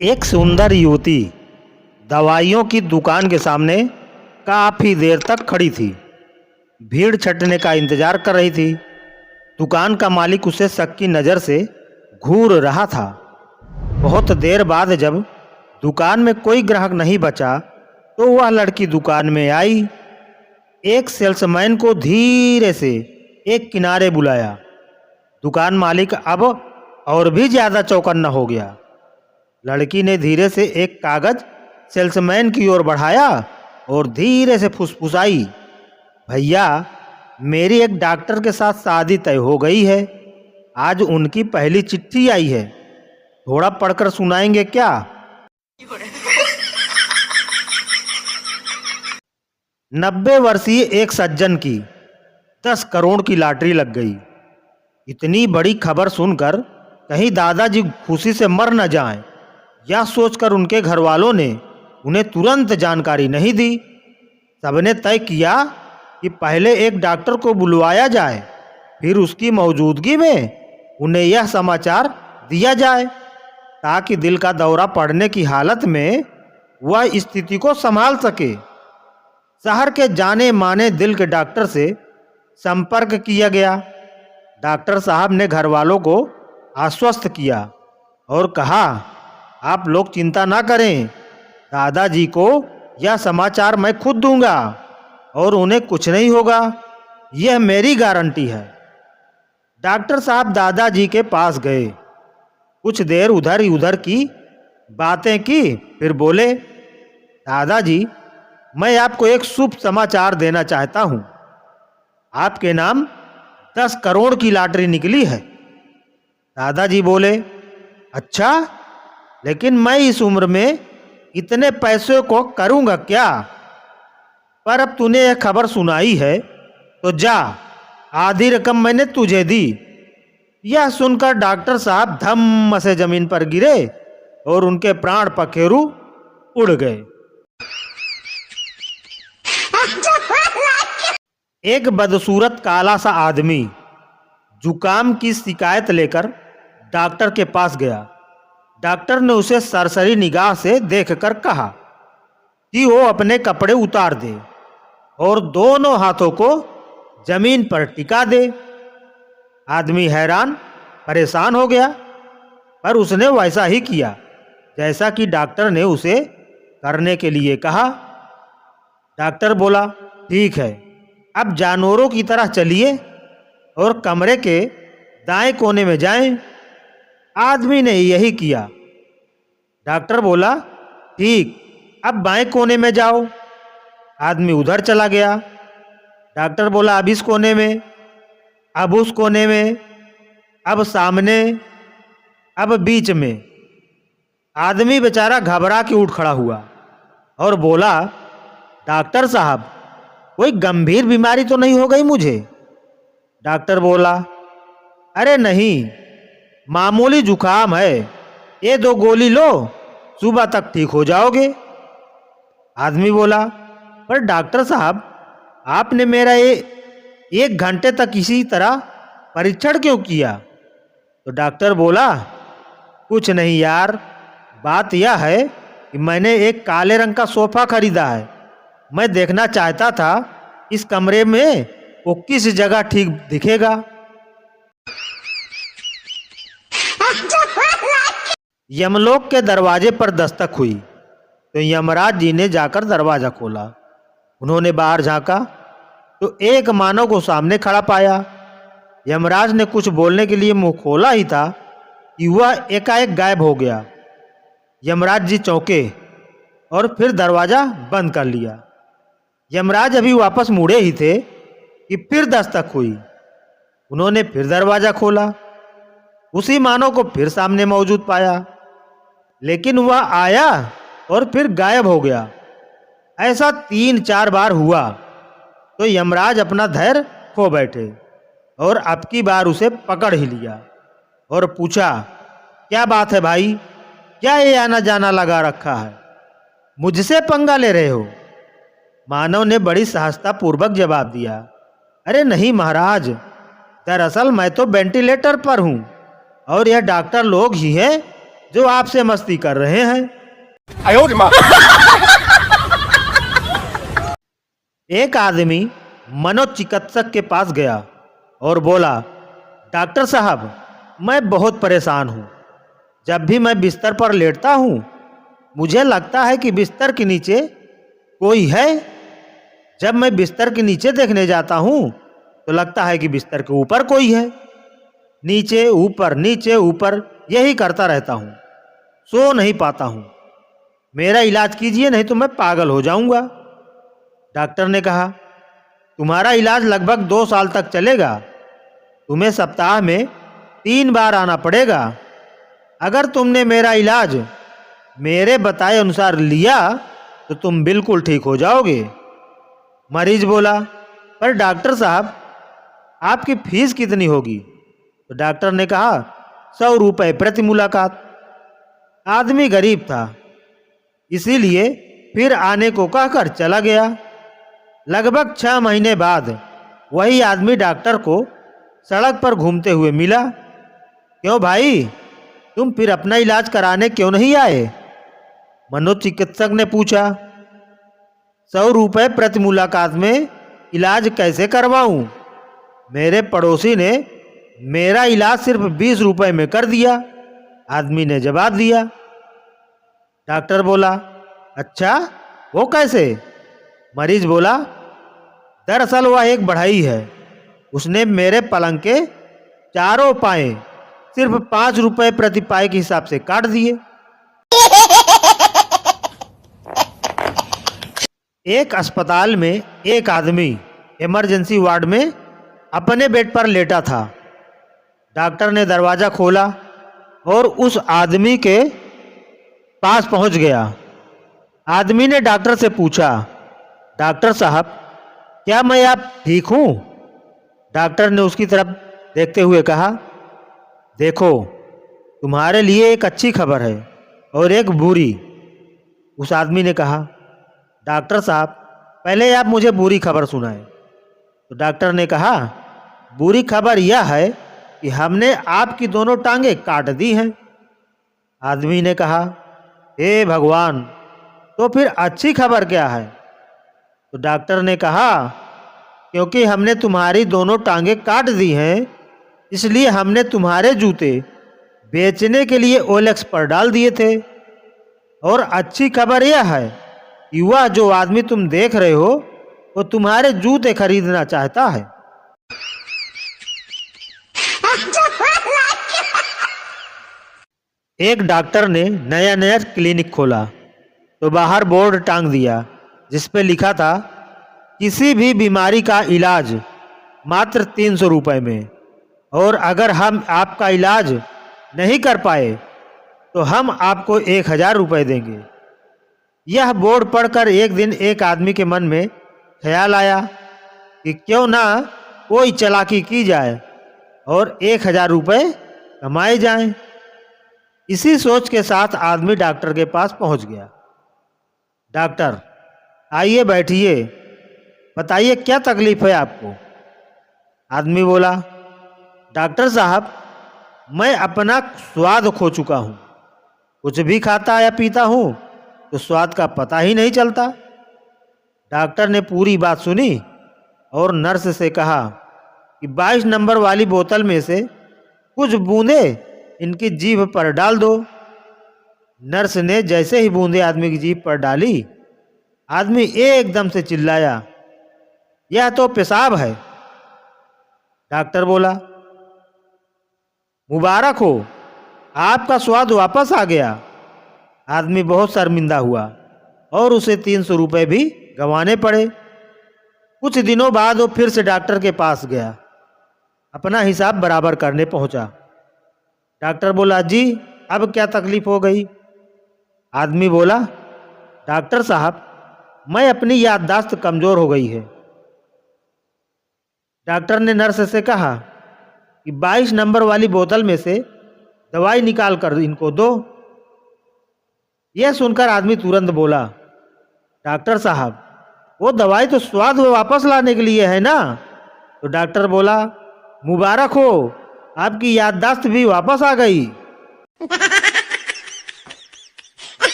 एक सुंदर युवती दवाइयों की दुकान के सामने काफी देर तक खड़ी थी। भीड़ छटने का इंतजार कर रही थी। दुकान का मालिक उसे शक की नज़र से घूर रहा था। बहुत देर बाद जब दुकान में कोई ग्राहक नहीं बचा तो वह लड़की दुकान में आई। एक सेल्समैन को धीरे से एक किनारे बुलाया। दुकान मालिक अब और भी ज़्यादा चौकन्ना हो गया। लड़की ने धीरे से एक कागज सेल्समैन की ओर बढ़ाया और धीरे से फुसफुसाई, भैया, मेरी एक डॉक्टर के साथ शादी तय हो गई है। आज उनकी पहली चिट्ठी आई है, थोड़ा पढ़कर सुनाएंगे क्या? 90 वर्षीय एक सज्जन की 10 करोड़ की लॉटरी लग गई। इतनी बड़ी खबर सुनकर कहीं दादाजी खुशी से मर न जाएं, यह सोचकर उनके घर वालों ने उन्हें तुरंत जानकारी नहीं दी। सबने तय किया कि पहले एक डॉक्टर को बुलवाया जाए, फिर उसकी मौजूदगी में उन्हें यह समाचार दिया जाए ताकि दिल का दौरा पड़ने की हालत में वह स्थिति को संभाल सके। शहर के जाने माने दिल के डॉक्टर से संपर्क किया गया। डॉक्टर साहब ने घर वालों को आश्वस्त किया और कहा, आप लोग चिंता ना करें, दादाजी को यह समाचार मैं खुद दूंगा और उन्हें कुछ नहीं होगा, यह मेरी गारंटी है। डॉक्टर साहब दादाजी के पास गए, कुछ देर उधर उधर की बातें की, फिर बोले, दादाजी, मैं आपको एक शुभ समाचार देना चाहता हूँ। आपके नाम 10 करोड़ की लॉटरी निकली है। दादाजी बोले, अच्छा, लेकिन मैं इस उम्र में इतने पैसों को करूँगा क्या? पर अब तूने यह खबर सुनाई है तो जा, आधी रकम मैंने तुझे दी। यह सुनकर डॉक्टर साहब धम्म से जमीन पर गिरे और उनके प्राण पखेरु उड़ गए। एक बदसूरत काला सा आदमी जुकाम की शिकायत लेकर डॉक्टर के पास गया। डॉक्टर ने उसे सरसरी निगाह से देखकर कहा कि वो अपने कपड़े उतार दे और दोनों हाथों को जमीन पर टिका दे। आदमी हैरान परेशान हो गया, पर उसने वैसा ही किया जैसा कि डॉक्टर ने उसे करने के लिए कहा। डॉक्टर बोला, ठीक है, अब जानवरों की तरह चलिए और कमरे के दाएं कोने में जाएं। आदमी ने यही किया। डॉक्टर बोला, ठीक, अब बाएं कोने में जाओ। आदमी उधर चला गया। डॉक्टर बोला, अब इस कोने में, अब उस कोने में, अब सामने, अब बीच में। आदमी बेचारा घबरा के उठ खड़ा हुआ और बोला, डॉक्टर साहब, कोई गंभीर बीमारी तो नहीं हो गई मुझे? डॉक्टर बोला, अरे नहीं, मामूली जुकाम है, ये 2 गोली लो, सुबह तक ठीक हो जाओगे। आदमी बोला, पर डॉक्टर साहब, आपने मेरा ये 1 घंटे तक इसी तरह परीक्षण क्यों किया? तो डॉक्टर बोला, कुछ नहीं यार, बात यह है कि मैंने एक काले रंग का सोफा खरीदा है। मैं देखना चाहता था इस कमरे में वो किस जगह ठीक दिखेगा। यमलोक के दरवाजे पर दस्तक हुई तो यमराज जी ने जाकर दरवाजा खोला। उन्होंने बाहर झांका तो एक मानव को सामने खड़ा पाया। यमराज ने कुछ बोलने के लिए मुंह खोला ही था कि वह एकाएक गायब हो गया। यमराज जी चौंके और फिर दरवाजा बंद कर लिया। यमराज अभी वापस मुड़े ही थे कि फिर दस्तक हुई। उन्होंने फिर दरवाजा खोला, उसी मानव को फिर सामने मौजूद पाया, लेकिन वह आया और फिर गायब हो गया। ऐसा 3-4 बार हुआ तो यमराज अपना धैर्य खो बैठे और अब की बार उसे पकड़ ही लिया और पूछा, क्या बात है भाई, क्या ये आना जाना लगा रखा है? मुझसे पंगा ले रहे हो? मानव ने बड़ी सहजता पूर्वक जवाब दिया, अरे नहीं महाराज, दरअसल मैं तो वेंटिलेटर पर हूँ और यह डॉक्टर लोग ही हैं जो आपसे मस्ती कर रहे हैं। एक आदमी मनोचिकित्सक के पास गया और बोला, डॉक्टर साहब, मैं बहुत परेशान हूँ। जब भी मैं बिस्तर पर लेटता हूँ मुझे लगता है कि बिस्तर के नीचे कोई है। जब मैं बिस्तर के नीचे देखने जाता हूँ तो लगता है कि बिस्तर के ऊपर कोई है। नीचे ऊपर यही करता रहता हूँ, सो नहीं पाता हूँ। मेरा इलाज कीजिए, नहीं तो मैं पागल हो जाऊंगा। डॉक्टर ने कहा, तुम्हारा इलाज लगभग 2 साल तक चलेगा। तुम्हें सप्ताह में 3 बार आना पड़ेगा। अगर तुमने मेरा इलाज मेरे बताए अनुसार लिया तो तुम बिल्कुल ठीक हो जाओगे। मरीज बोला, पर डॉक्टर साहब, आपकी फीस कितनी होगी? तो डॉक्टर ने कहा, 100 रुपये प्रति मुलाकात। आदमी गरीब था, इसीलिए फिर आने को कहकर चला गया। लगभग 6 महीने बाद वही आदमी डॉक्टर को सड़क पर घूमते हुए मिला। क्यों भाई, तुम फिर अपना इलाज कराने क्यों नहीं आए? मनोचिकित्सक ने पूछा। 100 रुपये प्रति मुलाकात में इलाज कैसे करवाऊं? मेरे पड़ोसी ने मेरा इलाज सिर्फ 20 रुपये में कर दिया, आदमी ने जवाब दिया। डॉक्टर बोला, अच्छा, वो कैसे? मरीज बोला, दरअसल वह एक बढ़ई है। उसने मेरे पलंग के चारों पाए सिर्फ 5 रुपये प्रति पाए के हिसाब से काट दिए। एक अस्पताल में एक आदमी इमरजेंसी वार्ड में अपने बेड पर लेटा था। डॉक्टर ने दरवाज़ा खोला और उस आदमी के पास पहुंच गया। आदमी ने डॉक्टर से पूछा, डॉक्टर साहब, क्या मैं आप ठीक हूँ? डॉक्टर ने उसकी तरफ देखते हुए कहा, देखो, तुम्हारे लिए एक अच्छी खबर है और एक बुरी। उस आदमी ने कहा, डॉक्टर साहब, पहले आप मुझे बुरी खबर सुनाएं। तो डॉक्टर ने कहा, बुरी खबर यह है कि हमने आपकी दोनों टांगें काट दी हैं। आदमी ने कहा, हे भगवान, तो फिर अच्छी खबर क्या है? तो डॉक्टर ने कहा, क्योंकि हमने तुम्हारी दोनों टांगें काट दी हैं, इसलिए हमने तुम्हारे जूते बेचने के लिए OLX पर डाल दिए थे। और अच्छी खबर यह है कि वह जो आदमी तुम देख रहे हो वो तुम्हारे जूते खरीदना चाहता है। एक डॉक्टर ने नया क्लिनिक खोला तो बाहर बोर्ड टांग दिया जिस पे लिखा था, किसी भी बीमारी का इलाज मात्र 300 रुपये में, और अगर हम आपका इलाज नहीं कर पाए तो हम आपको 1000 रुपये देंगे। यह बोर्ड पढ़कर एक दिन एक आदमी के मन में ख्याल आया कि क्यों ना कोई चालाकी की जाए और 1000 रुपये कमाए जाएं। इसी सोच के साथ आदमी डॉक्टर के पास पहुंच गया। डॉक्टर, आइए बैठिए, बताइए क्या तकलीफ है आपको? आदमी बोला, डॉक्टर साहब, मैं अपना स्वाद खो चुका हूँ। कुछ भी खाता या पीता हूँ तो स्वाद का पता ही नहीं चलता। डॉक्टर ने पूरी बात सुनी और नर्स से कहा कि 22 नंबर वाली बोतल में से कुछ बूंदे इनकी जीभ पर डाल दो। नर्स ने जैसे ही बूंदे आदमी की जीभ पर डाली, आदमी एकदम से चिल्लाया, यह तो पेशाब है। डॉक्टर बोला, मुबारक हो, आपका स्वाद वापस आ गया। आदमी बहुत शर्मिंदा हुआ और उसे 300 रुपये भी गंवाने पड़े। कुछ दिनों बाद वो फिर से डॉक्टर के पास गया, अपना हिसाब बराबर करने पहुंचा। डॉक्टर बोला, जी अब क्या तकलीफ हो गई? आदमी बोला, डॉक्टर साहब, मैं अपनी याददाश्त कमज़ोर हो गई है। डॉक्टर ने नर्स से कहा कि 22 नंबर वाली बोतल में से दवाई निकाल कर इनको दो। यह सुनकर आदमी तुरंत बोला, डॉक्टर साहब, वो दवाई तो स्वाद वापस लाने के लिए है ना? तो डॉक्टर बोला, मुबारक हो, आपकी याददाश्त भी वापस आ गई।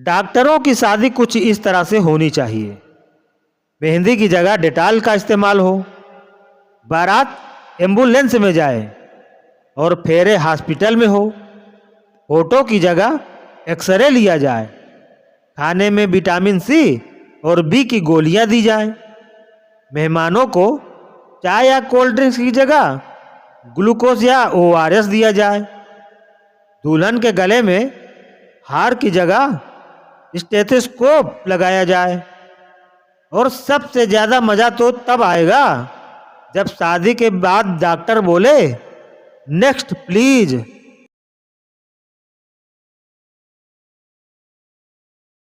डॉक्टरों की शादी कुछ इस तरह से होनी चाहिए। मेहंदी की जगह डेटॉल का इस्तेमाल हो, बारात एम्बुलेंस में जाए और फेरे हॉस्पिटल में हो, फोटो की जगह एक्सरे लिया जाए, खाने में विटामिन सी और बी की गोलियां दी जाए, मेहमानों को चाय या कोल्ड ड्रिंक्स की जगह ग्लूकोज या ओआरएस दिया जाए, दुल्हन के गले में हार की जगह स्टेथोस्कोप लगाया जाए। और सबसे ज़्यादा मज़ा तो तब आएगा जब शादी के बाद डॉक्टर बोले नेक्स्ट प्लीज।